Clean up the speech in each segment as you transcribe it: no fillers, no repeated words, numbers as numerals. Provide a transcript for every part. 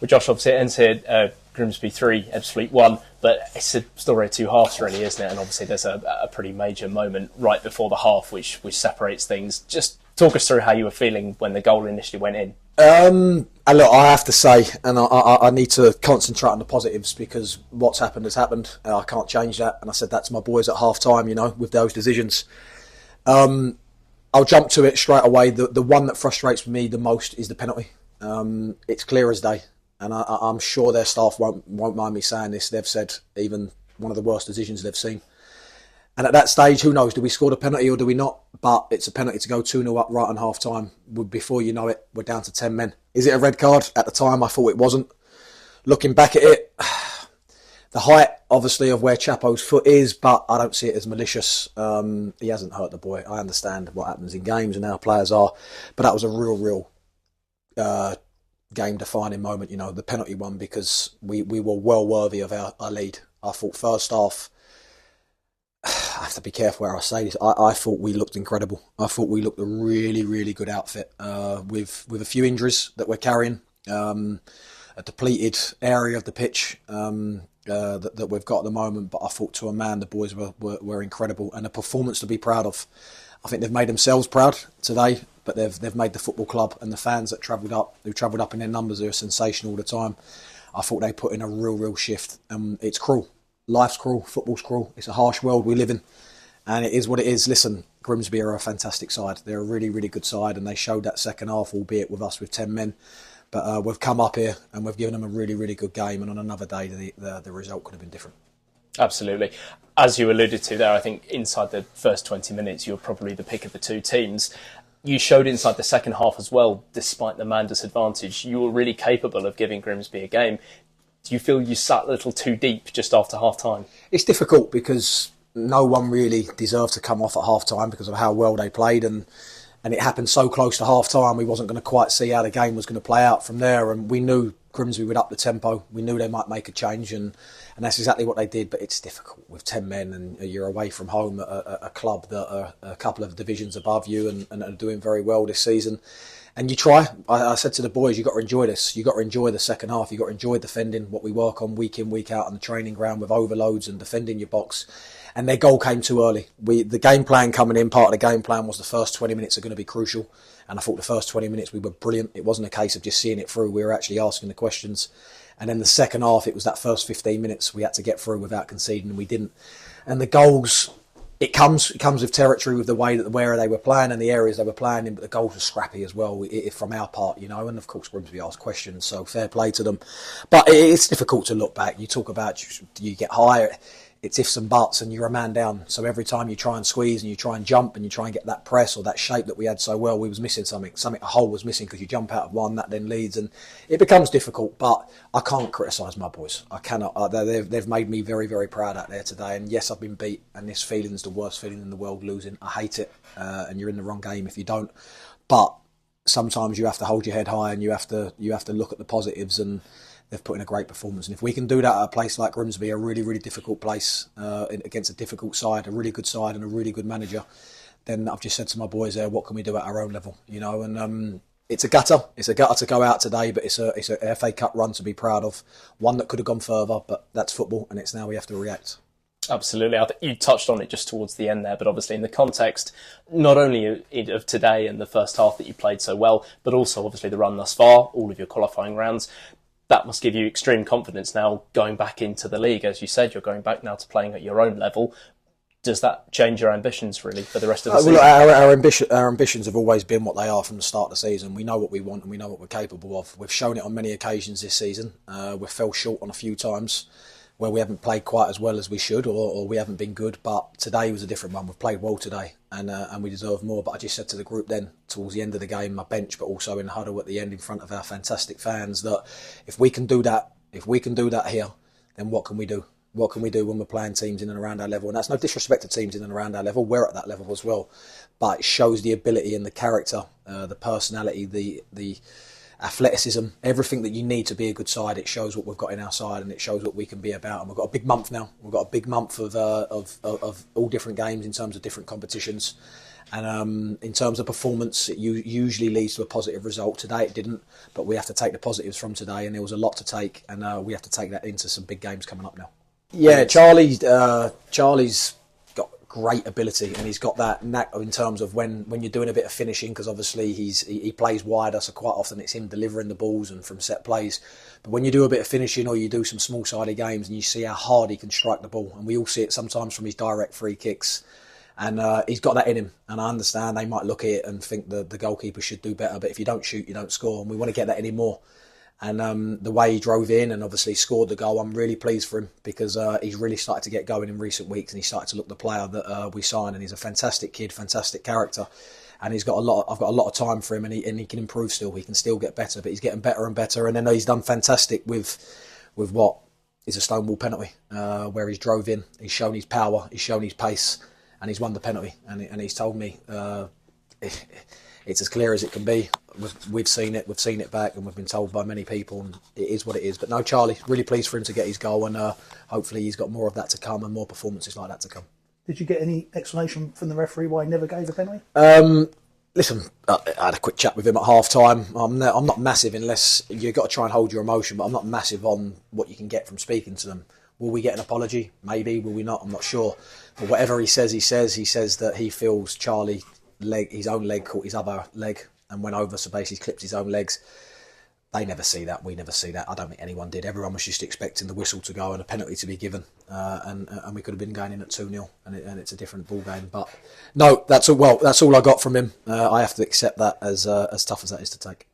Josh, obviously it ends here, Grimsby 3, Ebbsfleet 1, but it's a story of two halves really, isn't it? And obviously there's a pretty major moment right before the half which separates things. Just talk us through how you were feeling when the goal initially went in. And look, I have to say, and I need to concentrate on the positives, because what's happened has happened. I can't change that, and I said that to my boys at half time, with those decisions. I'll jump to it straight away. The one that frustrates me the most is the penalty. It's clear as day, and I'm sure their staff won't mind me saying this. They've said even one of the worst decisions they've seen. And at that stage, who knows? Do we score the penalty or do we not? But it's a penalty to go 2-0 up right on half time. Before you know it, we're down to 10 men. Is it a red card? At the time, I thought it wasn't. Looking back at it, the height, obviously, of where Chapo's foot is, but I don't see it as malicious. He hasn't hurt the boy. I understand what happens in games and how players are. But that was a real game-defining moment, the penalty one, because we were well worthy of our lead. I thought first half, I have to be careful where I say this, I thought we looked incredible. I thought we looked a really good outfit, with a few injuries that we're carrying, a depleted area of the pitch that we've got at the moment. But I thought to a man the boys were incredible, and a performance to be proud of. I think they've made themselves proud today, but they've made the football club and the fans that travelled up in their numbers, they're sensational all the time. I thought they put in a real shift. It's cruel. Life's cruel, football's cruel. It's a harsh world we live in, and it is what it is. Listen, Grimsby are a fantastic side. They're a really good side, and they showed that second half, albeit with us with 10 men. But we've come up here and we've given them a really good game, and on another day the result could have been different. Absolutely. As you alluded to there, I think inside the first 20 minutes you were probably the pick of the two teams. You showed inside the second half as well, despite the man disadvantage, you were really capable of giving Grimsby a game. Do you feel you sat a little too deep just after half-time? It's difficult because no one really deserved to come off at half-time because of how well they played, and it happened so close to half-time we wasn't going to quite see how the game was going to play out from there, and we knew Grimsby would up the tempo. We knew they might make a change, and that's exactly what they did. But it's difficult with 10 men and you're away from home at a club that are a couple of divisions above you and are doing very well this season. And you try. I said to the boys, you've got to enjoy this. You've got to enjoy the second half. You've got to enjoy defending what we work on week in, week out on the training ground with overloads and defending your box. And their goal came too early. The game plan coming in, part of the game plan was the first 20 minutes are going to be crucial. And I thought the first 20 minutes we were brilliant. It wasn't a case of just seeing it through. We were actually asking the questions. And then the second half, it was that first 15 minutes we had to get through without conceding, and we didn't. And the goals... It comes with territory, with the way that where they were playing and the areas they were playing in, but the goals were scrappy as well from our part, and of course Grimsby asked questions, so fair play to them. But it's difficult to look back. You talk about you get higher, it's ifs and buts, and you're a man down. So every time you try and squeeze and you try and jump and you try and get that press or that shape that we had so well, we was missing something. A hole was missing because you jump out of one, that then leads, and it becomes difficult. But I can't criticise my boys. I cannot. They've made me very proud out there today. And yes, I've been beat, and this feeling's the worst feeling in the world, losing. I hate it, and you're in the wrong game if you don't. But sometimes you have to hold your head high and you have to look at the positives, and they've put in a great performance. And if we can do that at a place like Grimsby, a really difficult place, against a difficult side, a really good side and a really good manager, then I've just said to my boys there, what can we do at our own level? And it's a gutter. It's a gutter to go out today, but it's a FA Cup run to be proud of. One that could have gone further, but that's football, and it's now we have to react. Absolutely. I think you touched on it just towards the end there, but obviously in the context, not only of today and the first half that you played so well, but also obviously the run thus far, all of your qualifying rounds. That must give you extreme confidence now going back into the league. As you said, you're going back now to playing at your own level. Does that change your ambitions really for the rest of the season? Our ambitions have always been what they are from the start of the season. We know what we want and we know what we're capable of. We've shown it on many occasions this season. We've fell short on a few times where we haven't played quite as well as we should, or we haven't been good. But today was a different one. We've played well today, and we deserve more. But I just said to the group then, towards the end of the game, my bench, but also in the huddle at the end in front of our fantastic fans, that if we can do that here, then what can we do? What can we do when we're playing teams in and around our level? And that's no disrespect to teams in and around our level. We're at that level as well. But it shows the ability and the character, the personality, athleticism, everything that you need to be a good side. It shows what we've got in our side, and it shows what we can be about. And we've got a big month now. We've got a big month of all different games in terms of different competitions. And in terms of performance, it usually leads to a positive result. Today it didn't, but we have to take the positives from today, and there was a lot to take, and we have to take that into some big games coming up now. Yeah, Charlie's got great ability, and he's got that knack in terms of when you're doing a bit of finishing, because obviously he plays wider, so quite often it's him delivering the balls and from set plays. But when you do a bit of finishing, or you do some small-sided games, and you see how hard he can strike the ball, and we all see it sometimes from his direct free kicks. And he's got that in him, and I understand they might look at it and think the goalkeeper should do better, but if you don't shoot, you don't score, and we want to get that in him more. And the way he drove in and obviously scored the goal, I'm really pleased for him, because he's really started to get going in recent weeks, and he's started to look the player that we signed, and he's a fantastic kid, fantastic character, and I've got a lot of time for him, and he can improve still, he can still get better, but he's getting better and better. And then he's done fantastic with what is a Stonewall penalty, where he's drove in, he's shown his power, he's shown his pace, and he's won the penalty, and he's told me it's as clear as it can be. We've seen it back, and we've been told by many people, and it is what it is. But no, Charlie, really pleased for him to get his goal, and hopefully he's got more of that to come, and more performances like that to come. Did you get any explanation from the referee why he never gave a penalty? Listen, I had a quick chat with him at half time. I'm not massive, unless you've got to try and hold your emotion, but I'm not massive on what you can get from speaking to them. Will we get an apology? Maybe. Will we not? I'm not sure. But whatever he says that he feels Charlie his own leg caught his other leg and went over, so basically clipped his own legs. They never see that. We never see that. I don't think anyone did. Everyone was just expecting the whistle to go and a penalty to be given, and we could have been going in at 2-0, and it's a different ball game. But no, that's all I got from him. I have to accept that, as tough as that is to take.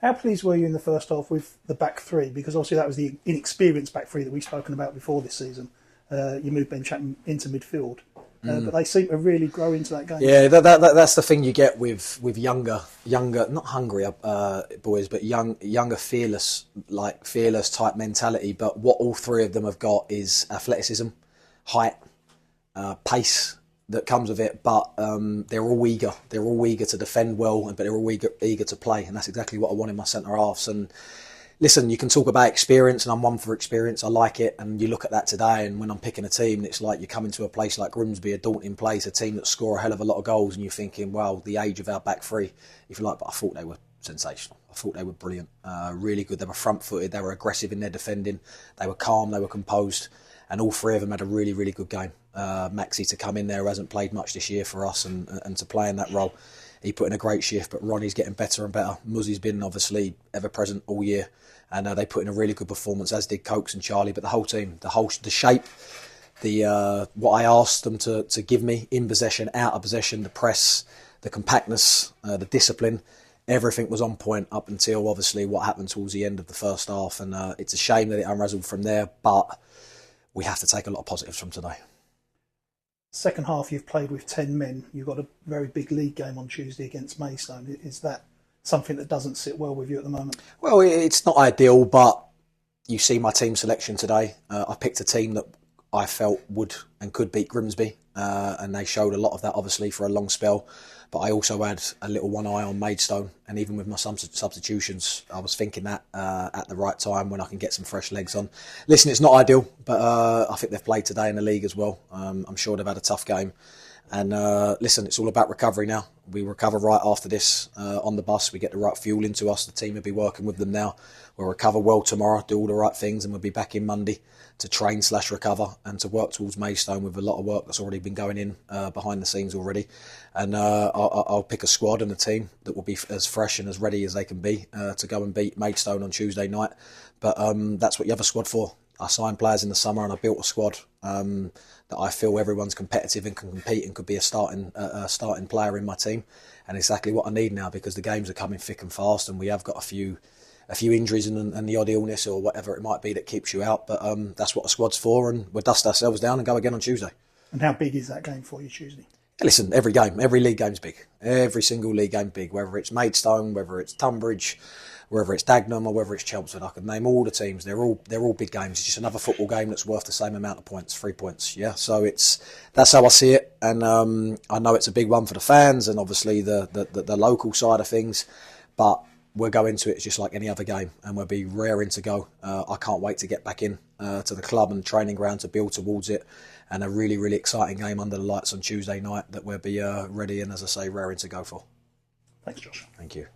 How pleased were you in the first half with the back three? Because obviously that was the inexperienced back three that we've spoken about before this season. You moved Ben Chapman into midfield, but they seem to really grow into that game. Yeah, that's the thing you get with younger, not hungry boys, but younger, fearless type mentality. But what all three of them have got is athleticism, height, pace that comes with it, but they're all eager. They're all eager to defend well, but they're all eager to play, and that's exactly what I want in my centre halves. And listen, you can talk about experience, and I'm one for experience. I like it, and you look at that today, and when I'm picking a team, it's like you're coming to a place like Grimsby, a daunting place, a team that score a hell of a lot of goals, and you're thinking, well, the age of our back three, if you like. But I thought they were sensational. I thought they were brilliant, really good. They were front-footed, they were aggressive in their defending, they were calm, they were composed, and all three of them had a really, really good game. Maxi to come in there, who hasn't played much this year for us, and to play in that role, he put in a great shift. But Ronnie's getting better and better. Muzzy's been obviously ever present all year, and they put in a really good performance, as did Cokes and Charlie. But the whole team, the shape, what I asked them to give me in possession, out of possession, the press, the compactness, the discipline, everything was on point up until obviously what happened towards the end of the first half. And it's a shame that it unraveled from there, but we have to take a lot of positives from today. Second half, you've played with 10 men. You've got a very big league game on Tuesday against Maidstone. Is that something that doesn't sit well with you at the moment? Well, it's not ideal, but you see my team selection today. I picked a team that I felt would and could beat Grimsby, and they showed a lot of that, obviously, for a long spell. But I also had a little one eye on Maidstone, and even with my substitutions, I was thinking that at the right time when I can get some fresh legs on. Listen, it's not ideal, but I think they've played today in the league as well. I'm sure they've had a tough game. And listen, it's all about recovery now. We recover right after this on the bus. We get the right fuel into us. The team will be working with them now. We'll recover well tomorrow, do all the right things, and we'll be back in Monday to train/recover and to work towards Maidstone with a lot of work that's already been going in behind the scenes already. And I'll pick a squad and a team that will be as fresh and as ready as they can be to go and beat Maidstone on Tuesday night. But that's what you have a squad for. I signed players in the summer and I built a squad that I feel everyone's competitive and can compete and could be a starting player in my team. And exactly what I need now, because the games are coming thick and fast, and we have got a few injuries and the odd illness or whatever it might be that keeps you out. But that's what the squad's for, and we'll dust ourselves down and go again on Tuesday. And how big is that game for you Tuesday? Listen, every league game's big. Every single league game's big, whether it's Maidstone, whether it's Tunbridge, whether it's Dagenham or whether it's Chelmsford. I could name all the teams. They're all big games. It's just another football game that's worth the same amount of points, 3 points. Yeah, so that's how I see it, and I know it's a big one for the fans and obviously the local side of things. But we'll go into it just like any other game, and we'll be raring to go. I can't wait to get back in to the club and training ground to build towards it, and a really, really exciting game under the lights on Tuesday night that we'll be ready and, as I say, raring to go for. Thanks, Josh. Thank you.